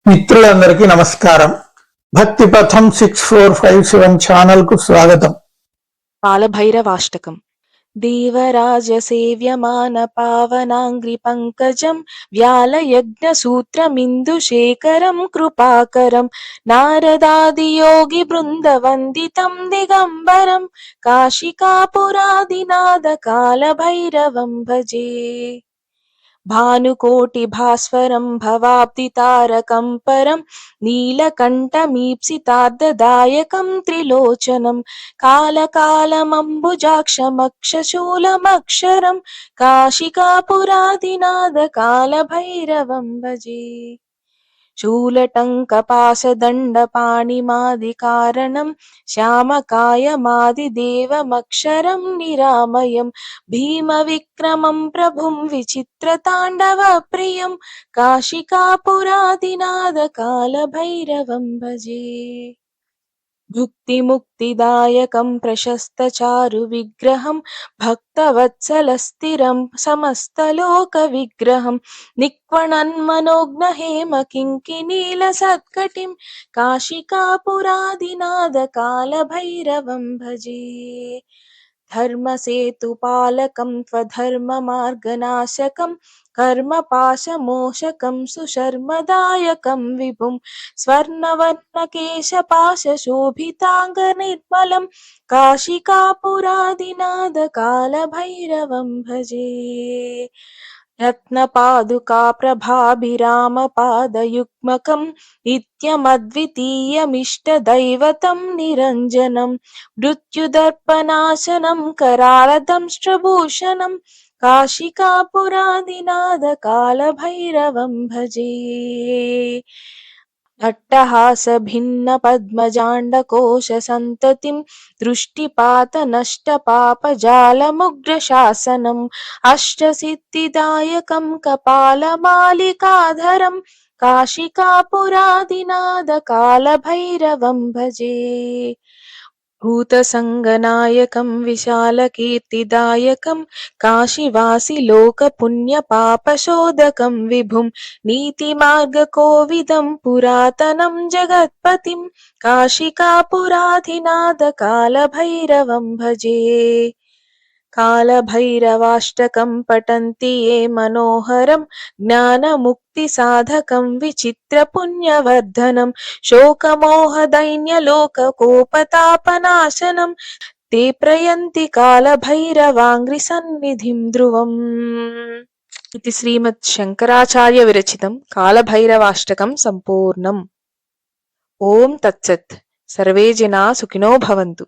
మిత్రులందరికీ నమస్కారం. భక్తి పథం 6457 ఛానల్ కు స్వాగతం. కాలభైరవాష్టకం. దేవరాజ సేవ్యమాన పావనాంగ్రి పంకజం వ్యాలయజ్ఞసూత్రమిందుశేఖరం కృపాకరం నారదాదియోగి బృందవందితం దిగంబరం కాశికాపురాదినాద కాలభైరవం భజే. భానుకోటి భాస్వరం భవాబ్దితారకం పరం నీలకంఠమీప్సితార్థదాయకం త్రిలోచనం కాలకాలమంబుజాక్షమక్షశూలమక్షరం కాశికాపురాదినాద కాలభైరవం భజే. శూలటంకపాశదండపాణిమాదికారణం శ్యామకాయమాదిదేవమక్షరం నిరామయం భీమవిక్రమం ప్రభుం విచిత్రతాండవప్రియం కాశికాపురాదినాద కాలభైరవం భజే. భుక్తిముక్తిదాయకం ప్రశస్తచారు విగ్రహం భక్తవత్సలస్థిరం సమస్తలోక విగ్రహం నిక్వణన్మనోజ్ఞహేమ కింకినీల సత్కటిం కాశికాపురాదినాద కాలభైరవం భజే. ధర్మసేతుపాలకం త్వధర్మమార్గనాశకం కర్మపాశమోషకం సుశర్మదాయకం విభుం స్వర్ణవర్ణకేశపాశోభితాంగనిర్మలం కాశికాపురాదినాద కాలభైరవం భజే. రత్నపాదుకాప్రభాభిరామపాదయుగ్మకం నిత్యమద్వితీయమిష్టదైవతం నిరంజనం మృత్యుదర్పనాశనం करालदंष्ट्रभूषणं కాశికాపురాదినాద కాలభైరవం భజే. అట్టహాస భిన్న పద్మజాండకోశ సంతతిం దృష్టిపాత నష్ట పాపజాలముగ్రశాసనం అష్టసిద్ధిదాయకం కపాలమాలికాధరం కాశికాపురాదినాద కాలభైరవం భజే. భూతసంగనాయకం విశాలకీర్తిదాయకం కాశీవాసిలోకపుణ్యపాపశోధకం విభుం నీతిమార్గకోవిదం పురాతనం జగత్పతిం కాశికాపురాదినాద కాలభైరవం భజే. కాలభైరవాష్టకం పఠంతి ఏ మనోహరం జ్ఞానముక్తిసాధకం విచిత్రపుణ్యవర్ధనం శోకమోహదైన్యలోకకోపతాపనాశనం తే ప్రయంతి కాలభైరవాంగ్రి సన్నిధిం ధ్రువం. ఇది శ్రీమద్ శంకరాచార్య విరచితం కాలభైరవాష్టకం సంపూర్ణం. ఓం తత్సత్. సర్వే జనా సుఖినో భవంతు.